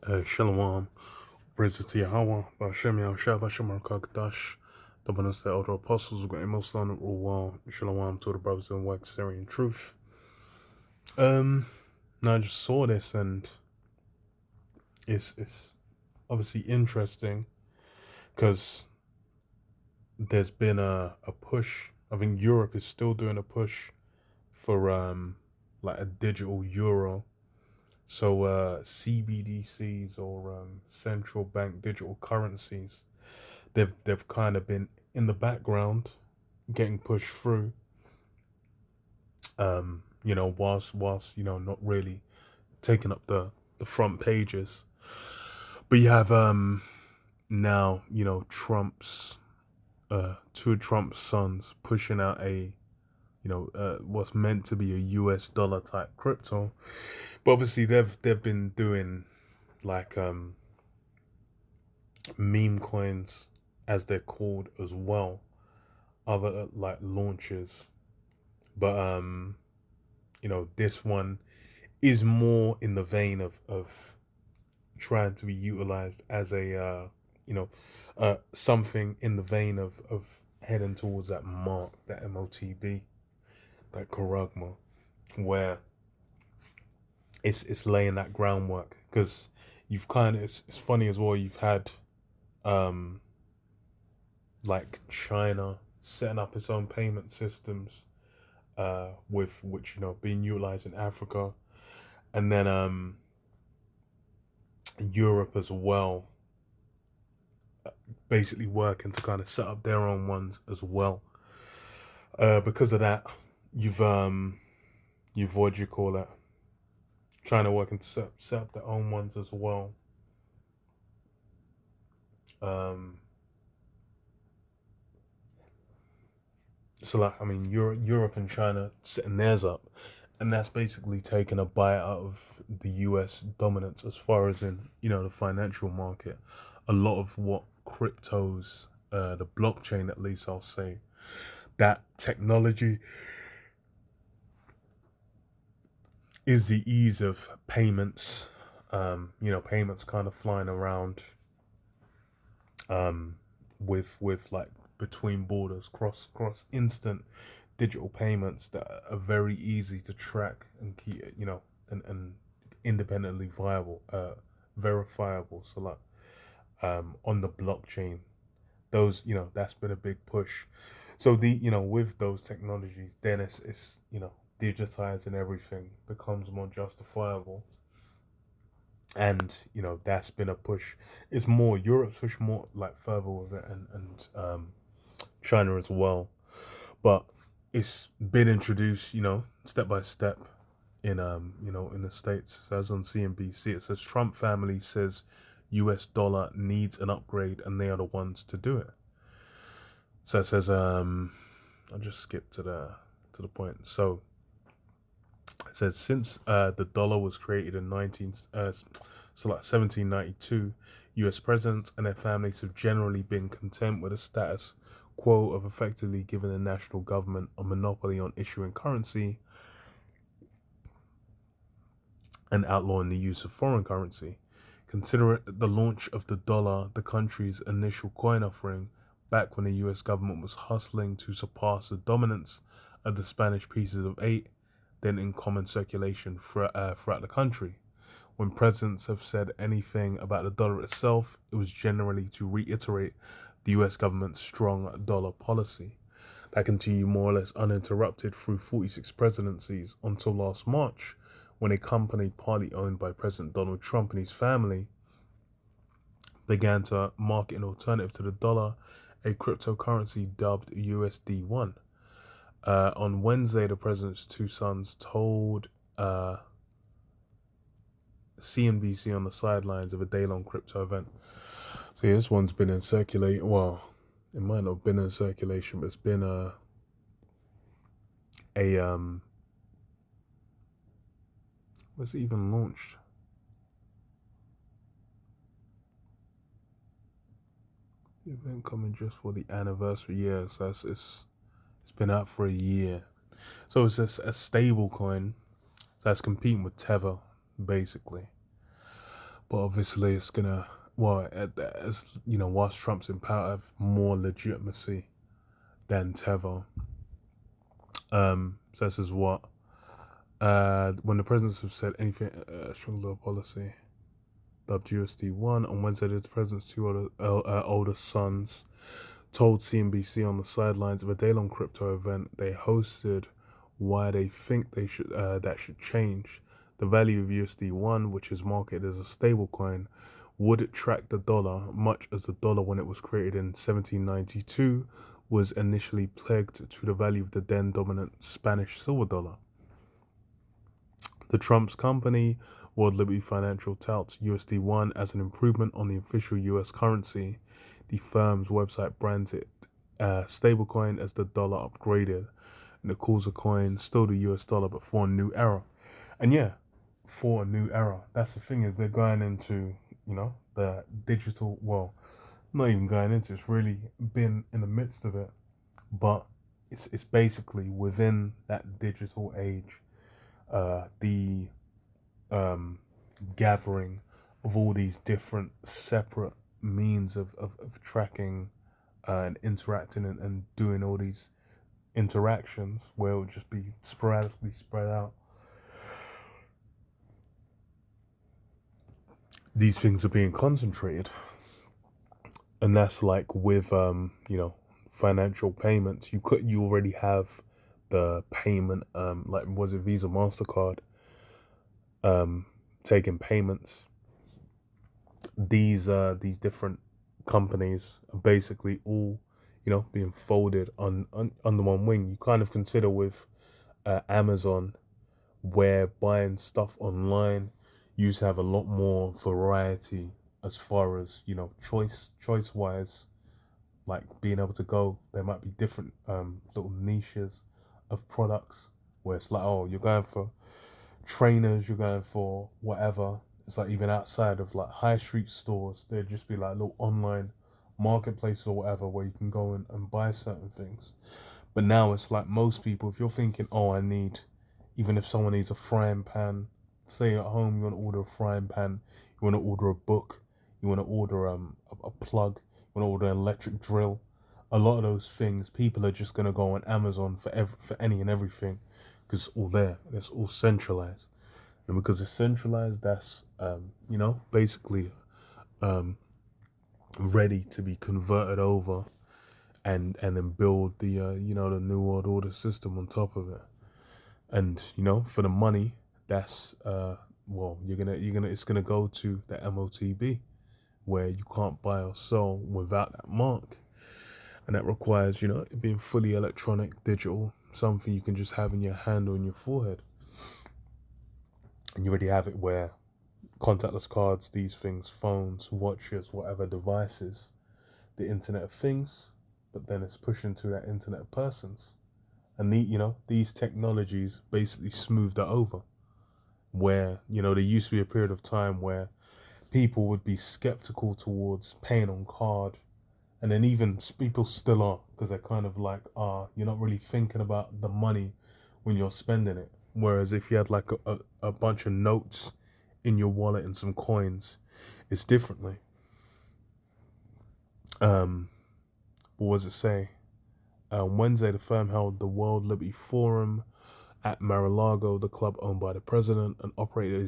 Shalom, praises to Yahweh, Bashem Yahushua, Bashem Rakakadash, the bonus the elder apostles, great most honorable well, Shalom to the brothers in wax, Syrian truth. Now I just saw this and it's obviously interesting because there's been a push. I think Europe is still doing a push for like a digital euro. So CBDCs or central bank digital currencies, they've kind of been in the background, getting pushed through. Whilst not really taking up the front pages. But you have now Trump's two of Trump's sons pushing out a what's meant to be a US dollar type crypto. But obviously they've been doing like meme coins as they're called as well, other like launches. But this one is more in the vein of trying to be utilized as a something in the vein of heading towards that mark, that MOTB, that Karagma, where it's laying that groundwork. Because you've kind of, it's funny as well, you've had um like China setting up its own payment systems, with which being utilized in Africa, and then Europe as well, basically working to kind of set up their own ones as well. Because of that, you've what do you call it? China working to set up their own ones as well. Um, so like I mean, Europe and China setting theirs up, and that's basically taking a bite out of the U.S. dominance as far as in the financial market. A lot of what cryptos, the blockchain at least, I'll say, that technology is the ease of payments. Payments kind of flying around, with like between borders, cross instant digital payments that are very easy to track and keep, and independently viable, verifiable. So like on the blockchain, those that's been a big push. So the with those technologies, then it's digitizing everything becomes more justifiable. And that's been a push. It's more Europe's push, more like further with it, and China as well. But it's been introduced, step by step in in the States. So as on CNBC, it says Trump family says US dollar needs an upgrade and they are the ones to do it. So it says I'll just skip to the point. So it says since the dollar was created in 1792, US presidents and their families have generally been content with a status quo of effectively giving the national government a monopoly on issuing currency and outlawing the use of foreign currency. Consider it the launch of the dollar, the country's initial coin offering, back when the US government was hustling to surpass the dominance of the Spanish pieces of eight, then in common circulation throughout the country. When presidents have said anything about the dollar itself, it was generally to reiterate the US government's strong dollar policy. That continued more or less uninterrupted through 46 presidencies until last March, when a company partly owned by President Donald Trump and his family began to market an alternative to the dollar, a cryptocurrency dubbed USD1. On Wednesday, the president's two sons told CNBC on the sidelines of a day-long crypto event. So yeah, this one's been in circulation. Well, it might not have been in circulation, but it's been a was it even launched? The event coming just for the anniversary year, so it's been out for a year. So it's a stable coin that's competing with Tether, basically. but obviously it's gonna, well, as you know, whilst Trump's in power, have more legitimacy than Tether. So this is what when the presidents have said anything, strong law policy. WSD1 on Wednesday, the president's two older sons told CNBC on the sidelines of a day-long crypto event they hosted why they think they should that should change. The value of USD1, which is marketed as a stablecoin, would track the dollar, much as the dollar when it was created in 1792 was initially pegged to the value of the then dominant Spanish silver dollar. The Trump's company, World Liberty Financial, touts USD1 as an improvement on the official US currency. The firm's website brands it stablecoin as the dollar upgraded, and it calls the coin still the US dollar but for a new era. And yeah, for a new era. That's the thing, is they're going into, you know, the digital, well, not even going into, it's really been in the midst of it, but it's basically within that digital age, the gathering of all these different separate means of tracking and interacting and doing all these interactions where it would just be sporadically spread out. These things are being concentrated, and that's like with you know, financial payments. You already have the payment, like, was it Visa, MasterCard, taking payments. These different companies are basically all, you know, being folded on under one wing. You kind of consider with Amazon, where buying stuff online, you used to have a lot more variety as far as, you know, choice wise, like being able to go, there might be different little niches of products where it's like, oh, you're going for trainers, you're going for whatever. It's like even outside of like high street stores, there'd just be like little online marketplaces or whatever where you can go and buy certain things. But now it's like most people, if you're thinking, oh, I need, even if someone needs a frying pan, say at home you want to order a frying pan, you want to order a book, you want to order a plug, you want to order an electric drill. A lot of those things, people are just gonna go on Amazon for any and everything, because it's all there. It's all centralized, and because it's centralized, that's you know, basically ready to be converted over, and then build the you know, the new world order system on top of it. And you know, for the money, that's well, you're gonna it's gonna go to the MOTB, where you can't buy or sell without that mark, and that requires, you know, it being fully electronic, digital, something you can just have in your hand or in your forehead. And you already have it where contactless cards, these things, phones, watches, whatever devices, the Internet of Things, but then it's pushing to that Internet of Persons. And you know, these technologies basically smooth that over. Where, you know, there used to be a period of time where people would be skeptical towards paying on card, and then even people still are, because they're kind of like, you're not really thinking about the money when you're spending it. Whereas if you had like a bunch of notes in your wallet and some coins, it's differently. What was it say? Wednesday, the firm held the World Liberty Forum at Mar-a-Lago, the club owned by the president and operated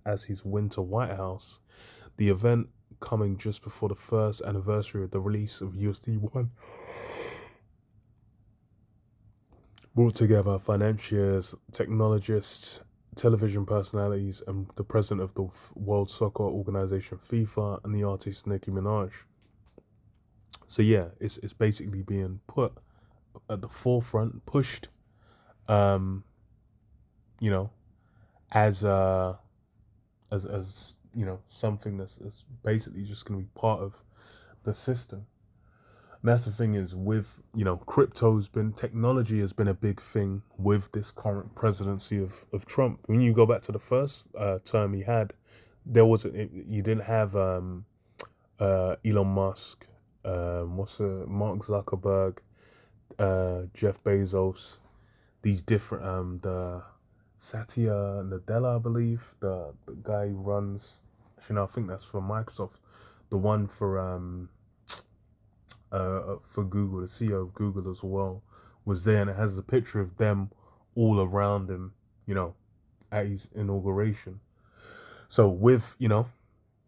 as his winter White House. The event coming just before the first anniversary of the release of USD1 brought together financiers, technologists, television personalities, and the president of the World Soccer Organization FIFA, and the artist Nicki Minaj. So yeah, it's basically being put at the forefront, pushed, you know, as you know, something that's basically just going to be part of the system. And that's the thing, is with, you know, technology has been a big thing with this current presidency of Trump. When you go back to the first term he had, you didn't have Elon Musk, Mark Zuckerberg, Jeff Bezos, these different the Satya Nadella, I believe, the guy who runs. Actually, no, I think that's for Microsoft. The one for Google, the CEO of Google as well, was there, and it has a picture of them all around him, you know, at his inauguration. So with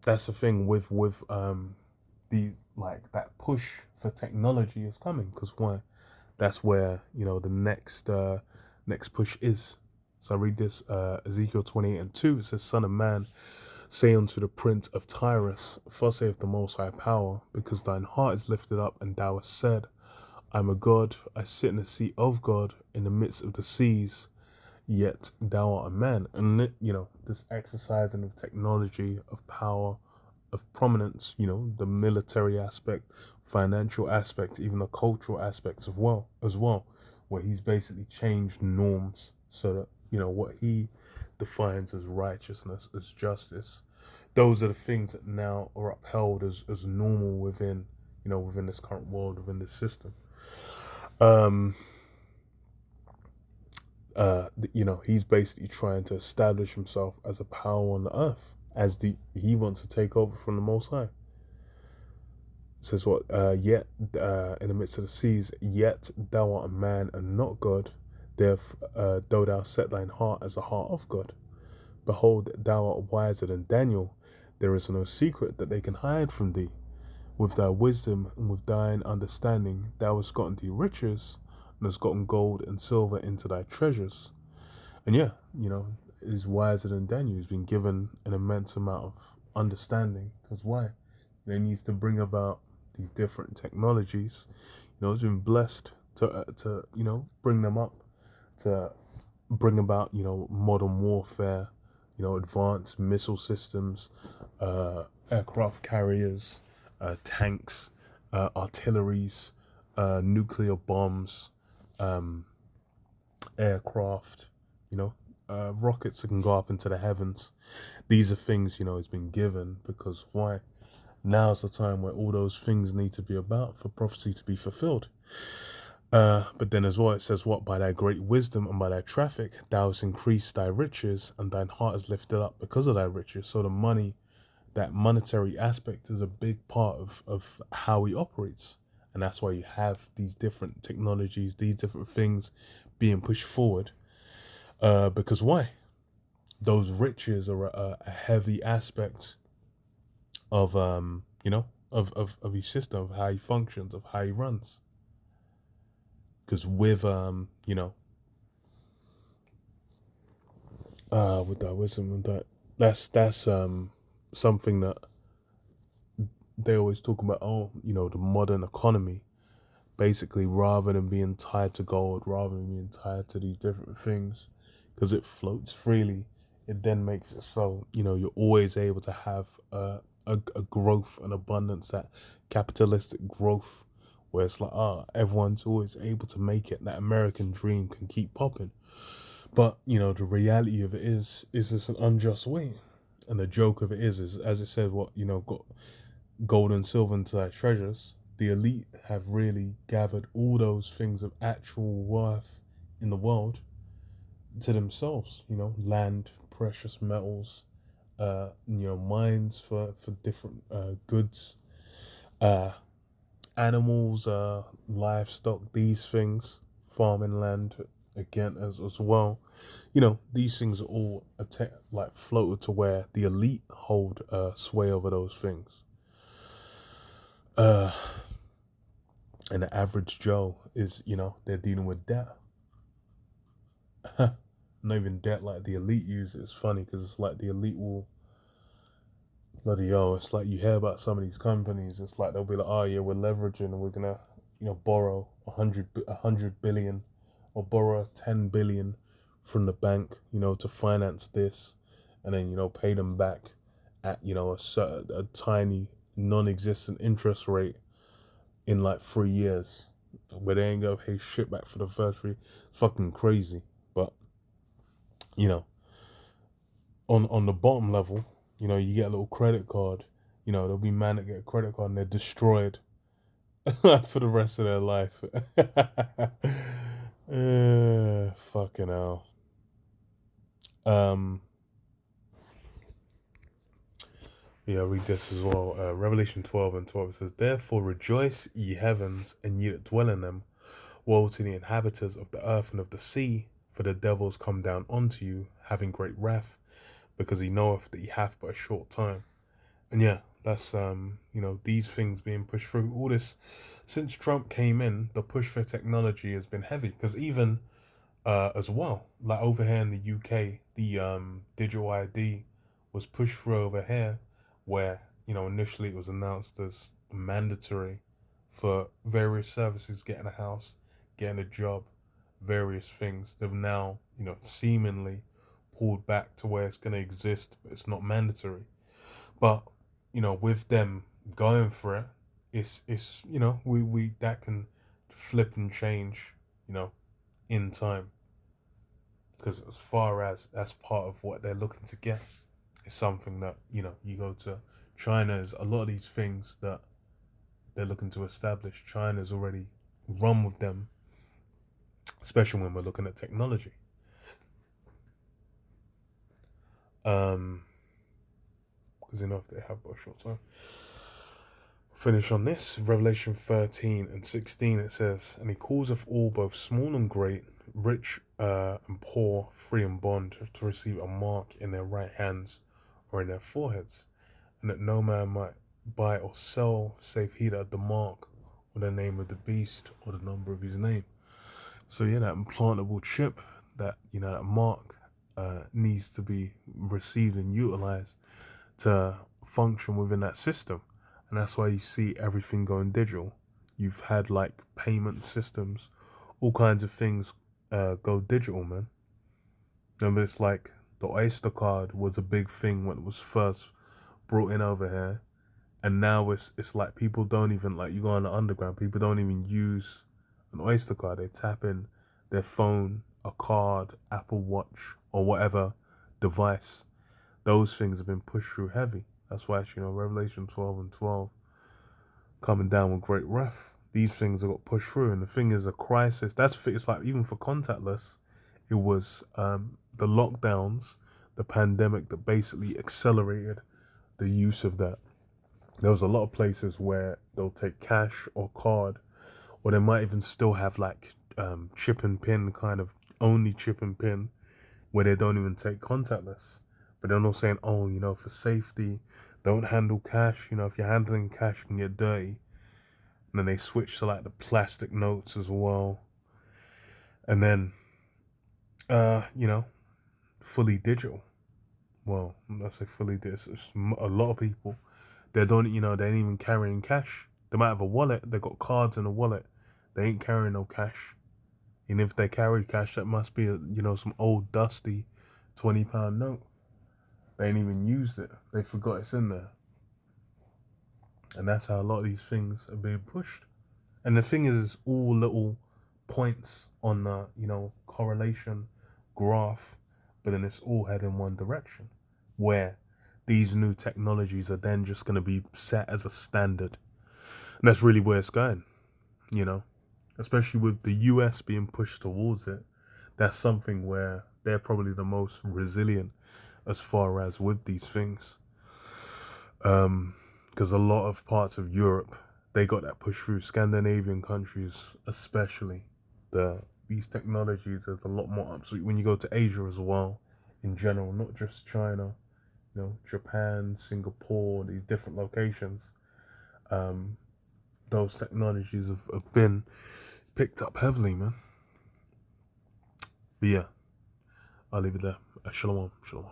that's the thing with the like that push for technology is coming because why? That's where the next push is. So I read this Ezekiel 28:2. It says, "Son of man, say unto the prince of Tyrus, thus saith the Most High Power, because thine heart is lifted up, and thou hast said, I am a God, I sit in the seat of God in the midst of the seas, yet thou art a man." And this exercising of technology, of power, of prominence, the military aspect, financial aspect, even the cultural aspects of as well, where he's basically changed norms so that what he defines as righteousness, as justice, those are the things that now are upheld as normal within this current world, within this system. um he's basically trying to establish himself as a power on the earth, as he wants to take over from the Most High. It says what? Yet in the midst of the seas, yet thou art a man and not God. Though thou set thine heart as the heart of God, behold, thou art wiser than Daniel. There is no secret that they can hide from thee. With thy wisdom and with thine understanding, thou hast gotten thee riches, and hast gotten gold and silver into thy treasures. And yeah, is wiser than Daniel. He's been given an immense amount of understanding. Because why? He needs to bring about these different technologies. He's been blessed to bring them up, to bring about modern warfare, advanced missile systems, aircraft carriers, tanks, artilleries, nuclear bombs, um, aircraft, rockets that can go up into the heavens. These are things he's been given because why? Now's the time where all those things need to be about for prophecy to be fulfilled. But then as well, it says, what? By thy great wisdom and by thy traffic, thou hast increased thy riches, and thine heart is lifted up because of thy riches. So the money, that monetary aspect, is a big part of how he operates. And that's why you have these different technologies, these different things being pushed forward. Because why? Those riches are a heavy aspect of of his system, of how he functions, of how he runs. Because with that wisdom and that's something that they always talk about. Oh, the modern economy, basically, rather than being tied to gold, rather than being tied to these different things, because it floats freely, it then makes it so you're always able to have a growth and abundance, that capitalistic growth, where it's like, everyone's always able to make it. That American dream can keep popping. But the reality of it is it's an unjust way. And the joke of it is as it says, what, got gold and silver into thy treasures. The elite have really gathered all those things of actual worth in the world to themselves. Land, precious metals, mines for different goods, uh, animals, livestock, these things, farming land again as well. These things are all like floated to where the elite hold sway over those things. Uh, and the average Joe is, they're dealing with debt. Not even debt like the elite use it. It's funny because it's like the elite will bloody it's like you hear about some of these companies. It's like they'll be like, oh yeah, we're leveraging and we're gonna borrow a hundred billion, or borrow 10 billion from the bank, to finance this, and then pay them back at a tiny non-existent interest rate in like 3 years, where they ain't gonna pay shit back for the first three. It's fucking crazy. But you know, on the bottom level, you get a little credit card. There'll be men that get a credit card and they're destroyed for the rest of their life. Fucking hell. Um, yeah, I'll read this as well. Revelation 12:12, it says, "Therefore rejoice, ye heavens, and ye that dwell in them. Woe to the inhabitants of the earth and of the sea, for the devils come down unto you, having great wrath, because he knoweth that he hath but a short time." And yeah, that's these things being pushed through. All this since Trump came in, the push for technology has been heavy. Because even as well, like over here in the UK, the digital ID was pushed through over here, where initially it was announced as mandatory for various services, getting a house, getting a job, various things. They've now seemingly pulled back to where it's going to exist, but it's not mandatory. But with them going for it, it's we that can flip and change, in time. Because as far as that's part of what they're looking to get, it's something that you go to China's a lot of these things that they're looking to establish. China's already run with them, especially when we're looking at technology. Because if they have a short time. Finish on this. Revelation 13:16, it says, "And he causeth all, both small and great, rich and poor, free and bond, to receive a mark in their right hands or in their foreheads, and that no man might buy or sell, save he that had the mark, or the name of the beast, or the number of his name." So yeah, that implantable chip, that mark, needs to be received and utilized to function within that system. And that's why you see everything going digital. You've had like payment systems, all kinds of things go digital, man. Remember, it's like the Oyster card was a big thing when it was first brought in over here, and now it's like people don't even, like, you go on the underground, people don't even use an Oyster card. They tap in their phone, a card, Apple Watch, or whatever device. Those things have been pushed through heavy. That's why it's, Revelation 12:12 coming down with great wrath. These things have got pushed through, and the thing is a crisis. That's the thing. It's like even for contactless, it was the lockdowns, the pandemic that basically accelerated the use of that. There was a lot of places where they'll take cash or card, or they might even still have like chip and pin, kind of only chip and pin, where they don't even take contactless. But they're not saying, oh, for safety, don't handle cash. If you're handling cash, you can get dirty. And then they switch to like the plastic notes as well. And then, fully digital. Well, let's say fully digital. A lot of people, they ain't even carrying cash. They might have a wallet. They got cards in a wallet. They ain't carrying no cash. And if they carry cash, that must be some old dusty £20 note. They ain't even used it. They forgot it's in there. And that's how a lot of these things are being pushed. And the thing is, it's all little points on the, correlation graph, but then it's all heading in one direction, where these new technologies are then just going to be set as a standard. And that's really where it's going, especially with the US being pushed towards it. That's something where they're probably the most resilient as far as with these things. Because a lot of parts of Europe, they got that push through. Scandinavian countries especially, these technologies, there's a lot more up. So when you go to Asia as well, in general, not just China, Japan, Singapore, these different locations, those technologies have been picked up heavily, man. But yeah, I'll leave it there. Shalom, shalom.